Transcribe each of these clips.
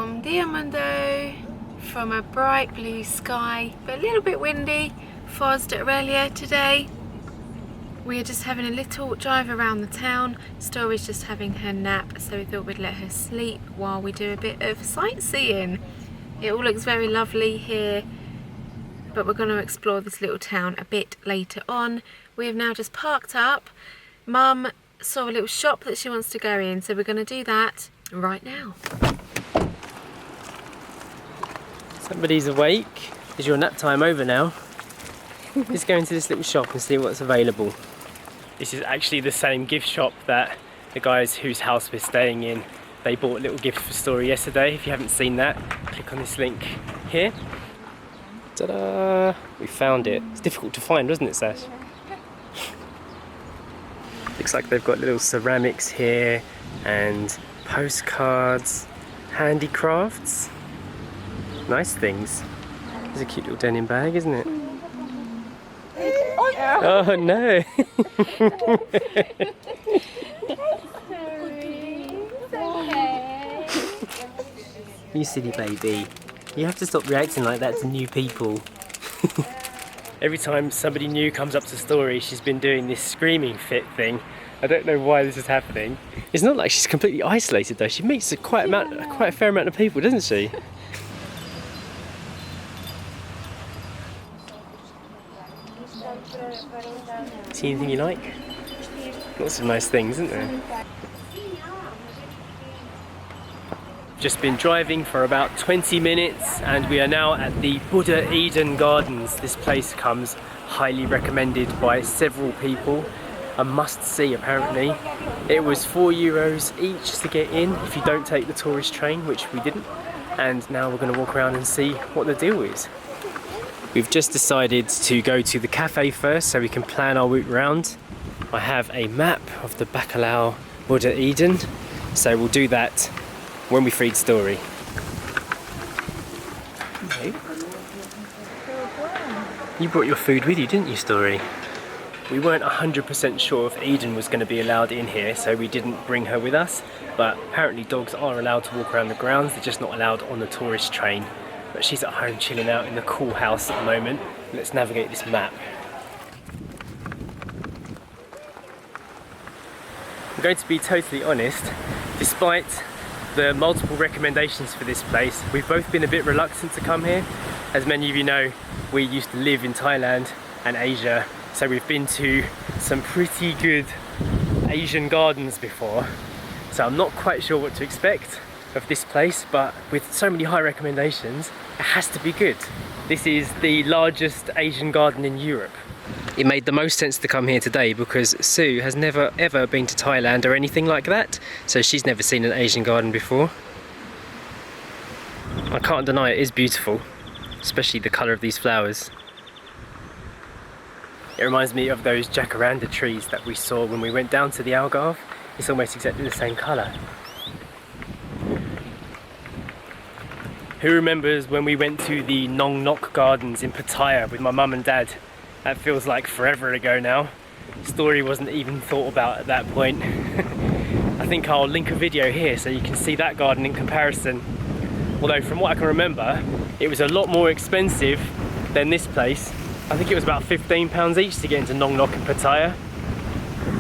Bom dia mundo from a bright blue sky, but a little bit windy. Foz Do Arelho today. We are just having a little drive around the town. Story's just having her nap, so we thought we'd let her sleep while we do a bit of sightseeing. It all looks very lovely here, but we're going to explore this little town a bit later on. We have now just parked up. Mum saw a little shop that she wants to go in, so we're going to do that right now. Somebody's awake. Is your nap time over now? Let's go into this little shop and see what's available. This is actually the same gift shop that the guys whose house we're staying in, they bought little gifts for Story yesterday. If you haven't seen that, click on this link here. Ta-da! We found it. It's difficult to find, wasn't it, Sash? Looks like they've got little ceramics here and postcards, handicrafts. Nice things. It's a cute little denim bag, isn't it? Oh no! You silly baby. You have to stop reacting like that to new people. Every time somebody new comes up to Story, she's been doing this screaming fit thing. I don't know why this is happening. It's not like she's completely isolated though. She meets quite a fair amount of people, doesn't she? See anything you like? Lots of nice things, isn't there? Just been driving for about 20 minutes and we are now at the Buddha Eden Gardens. This place comes highly recommended by several people. A must-see apparently. It was €4 each to get in if you don't take the tourist train, which we didn't. And now we're going to walk around and see what the deal is. We've just decided to go to the cafe first so we can plan our route round. I have a map of the Bacalhôa Buddha Eden, so we'll do that when we feed Story. Okay. You brought your food with you, didn't you, Story? We weren't 100% sure if Eden was going to be allowed in here, so we didn't bring her with us. But apparently dogs are allowed to walk around the grounds, they're just not allowed on the tourist train. But she's at home chilling out in the cool house at the moment. Let's navigate this map. I'm going to be totally honest, despite the multiple recommendations for this place, we've both been a bit reluctant to come here. As many of you know, we used to live in Thailand and Asia, so we've been to some pretty good Asian gardens before. So I'm not quite sure what to expect of this place, but with so many high recommendations, it has to be good. This is the largest Asian garden in Europe. It made the most sense to come here today because Sue has never ever been to Thailand or anything like that, so she's never seen an Asian garden before. I can't deny it is beautiful, especially the colour of these flowers. It reminds me of those jacaranda trees that we saw when we went down to the Algarve. It's almost exactly the same colour. Who remembers when we went to the Nong Nok Gardens in Pattaya with my mum and dad? That feels like forever ago now. Story wasn't even thought about at that point. I think I'll link a video here so you can see that garden in comparison. Although from what I can remember, it was a lot more expensive than this place. I think it was about £15 each to get into Nong Nok in Pattaya.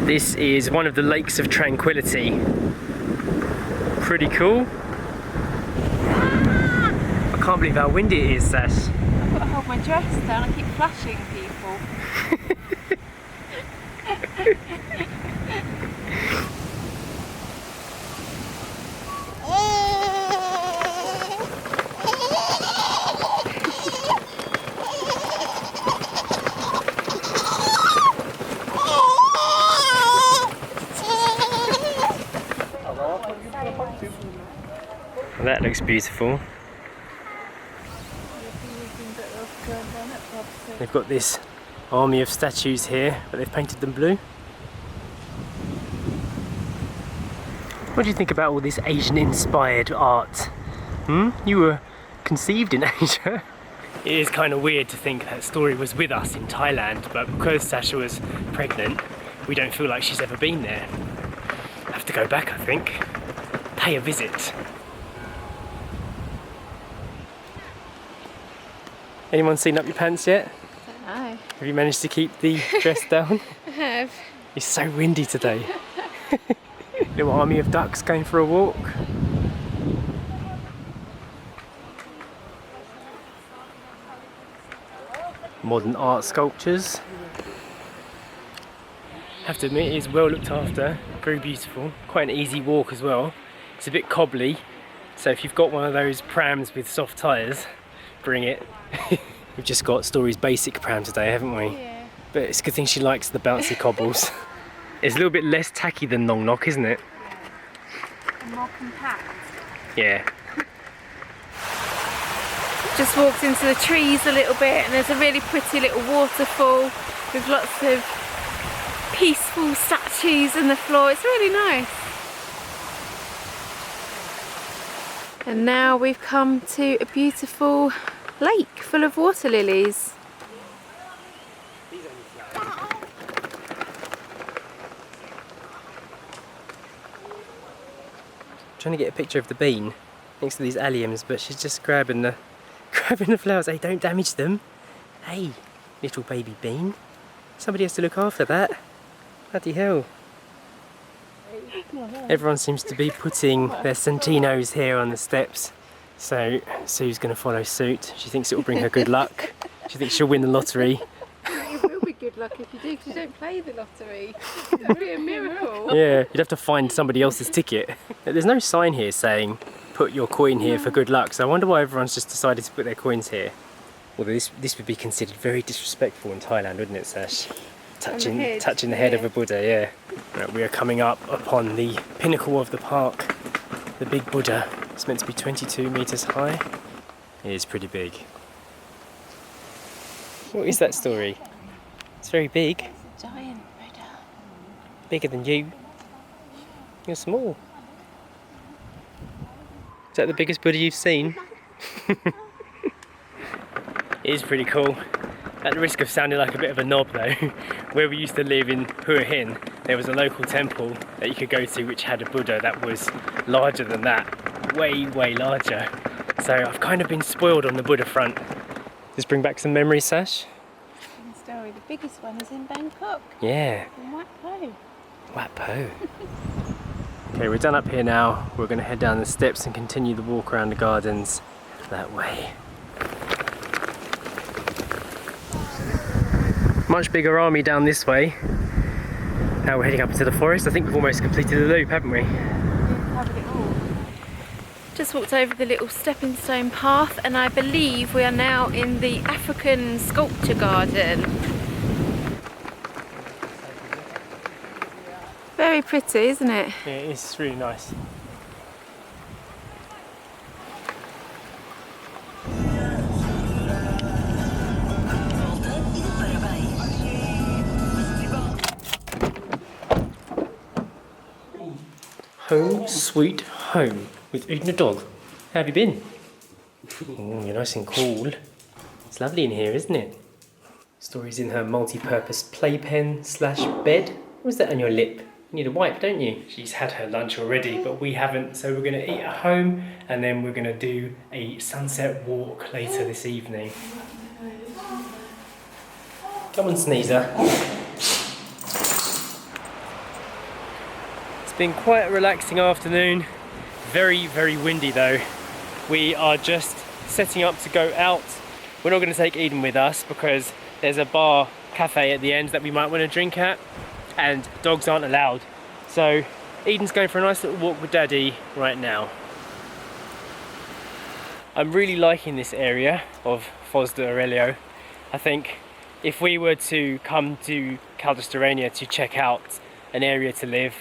This is one of the lakes of tranquility. Pretty cool. I can't believe how windy it is, Sash. I've got to hold my dress down, I keep flashing people. That looks beautiful. They've got this army of statues here, but they've painted them blue. What do you think about all this Asian-inspired art? You were conceived in Asia. It is kind of weird to think that Story was with us in Thailand, but because Sasha was pregnant, we don't feel like she's ever been there. I have to go back, I think. Pay a visit. Anyone seen up your pants yet? I don't know. Have you managed to keep the dress down? I have. It's so windy today. Little army of ducks going for a walk. Modern art sculptures. I have to admit, it is well looked after, very beautiful, quite an easy walk as well. It's a bit cobbly, so if you've got one of those prams with soft tyres, bring it. We've just got Story's basic pram today, haven't we? Yeah. But it's a good thing she likes the bouncy cobbles. It's a little bit less tacky than Long Knock, isn't it? And more compact. Yeah. Just walked into the trees a little bit, and there's a really pretty little waterfall with lots of peaceful statues on the floor. It's really nice. And now we've come to a beautiful lake full of water lilies. Trying to get a picture of the bean next to these alliums, but she's just grabbing the flowers. Hey, don't damage them. Hey, little baby bean. Somebody has to look after that. Bloody hell. Everyone seems to be putting their Santinos here on the steps, so Sue's going to follow suit. She thinks it will bring her good luck. She thinks she'll win the lottery. It will be good luck if you do, because you don't play the lottery. It would be a miracle. Yeah, you'd have to find somebody else's ticket. There's no sign here saying put your coin here for good luck, so I wonder why everyone's just decided to put their coins here. Although this would be considered very disrespectful in Thailand, wouldn't it, Sash? Touching the head of a Buddha, yeah. Right, we are coming up upon the pinnacle of the park, the big Buddha. It's meant to be 22 meters high. It is pretty big. What is that Story? It's very big. It's a giant Buddha. Bigger than you. You're small. Is that the biggest Buddha you've seen? It is pretty cool. At the risk of sounding like a bit of a knob though, where we used to live in Hua Hin, there was a local temple that you could go to which had a Buddha that was larger than that. Way, way larger. So I've kind of been spoiled on the Buddha front. Does this bring back some memories, Sash? Story, the biggest one is in Bangkok. Yeah. In Wat Po. Wat Po. Okay, we're done up here now. We're going to head down the steps and continue the walk around the gardens that way. Much bigger army down this way. Now we're heading up into the forest. I think we've almost completed the loop, haven't we? We've covered it all. Just walked over the little stepping stone path, and I believe we are now in the African sculpture garden. Very pretty, isn't it? Yeah, it's really nice. Home sweet home with Eden the dog. How have you been? Oh, you're nice and cool. It's lovely in here, isn't it? Story's in her multi-purpose playpen slash bed. What's that on your lip? You need a wipe, don't you? She's had her lunch already, but we haven't, so we're going to eat at home and then we're going to do a sunset walk later this evening. Come on, Sneezer. It's been quite a relaxing afternoon. Very, very windy though. We are just setting up to go out. We're not going to take Eden with us because there's a bar cafe at the end that we might want to drink at, and dogs aren't allowed. So Eden's going for a nice little walk with Daddy right now. I'm really liking this area of Foz Do Arelho. I think if we were to come to Caldestarania to check out an area to live,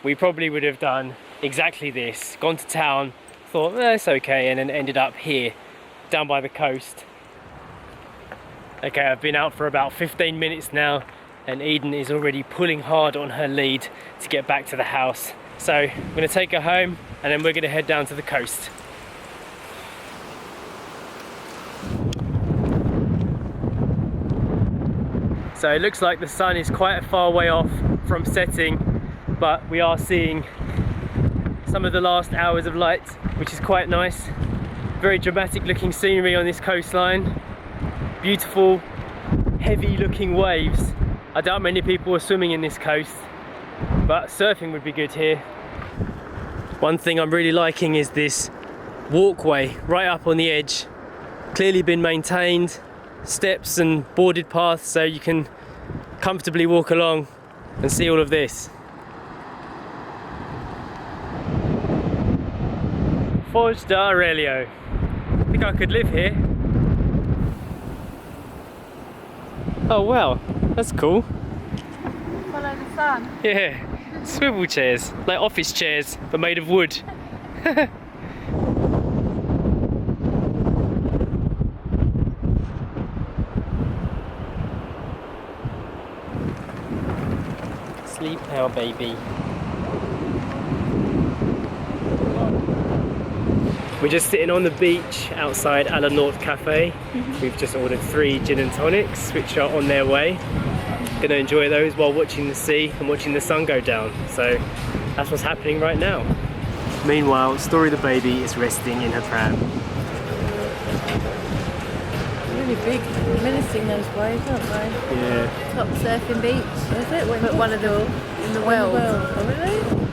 we probably would have done exactly this. Gone to town, thought, it's okay, and then ended up here, down by the coast. Okay, I've been out for about 15 minutes now, and Eden is already pulling hard on her lead to get back to the house. So I'm going to take her home, and then we're going to head down to the coast. So it looks like the sun is quite a far way off from setting, but we are seeing some of the last hours of light, which is quite nice. Very dramatic looking scenery on this coastline. beautiful, heavy looking waves. I doubt many people are swimming in this coast, but surfing would be good here. One thing I'm really liking is this walkway right up on the edge. Clearly been maintained, steps and boarded paths so you can comfortably walk along and see all of this. Foz Do Arelho. I think I could live here. Oh wow, that's cool. Follow the sun. Yeah, swivel chairs, like office chairs, but made of wood. Sleep now, baby. We're just sitting on the beach outside Norte Cafe. We've just ordered 3 gin and tonics, which are on their way. Gonna enjoy those while watching the sea and watching the sun go down. So that's what's happening right now. Meanwhile, Story the baby is resting in her pram. Really big, menacing those waves, aren't they? Yeah. Top surfing beach, is it? But one of them in the world. Oh, really?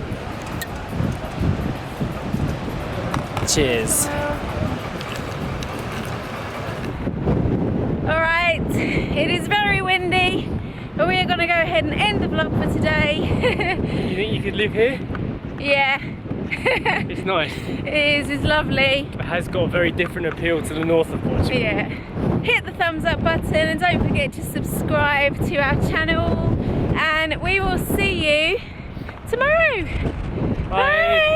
Cheers. Alright, it is very windy, but we are going to go ahead and end the vlog for today. You think you could live here? Yeah. It's nice. It is, it's lovely. It has got a very different appeal to the north of Portugal. Yeah. Hit the thumbs up button and don't forget to subscribe to our channel, and we will see you tomorrow. Bye.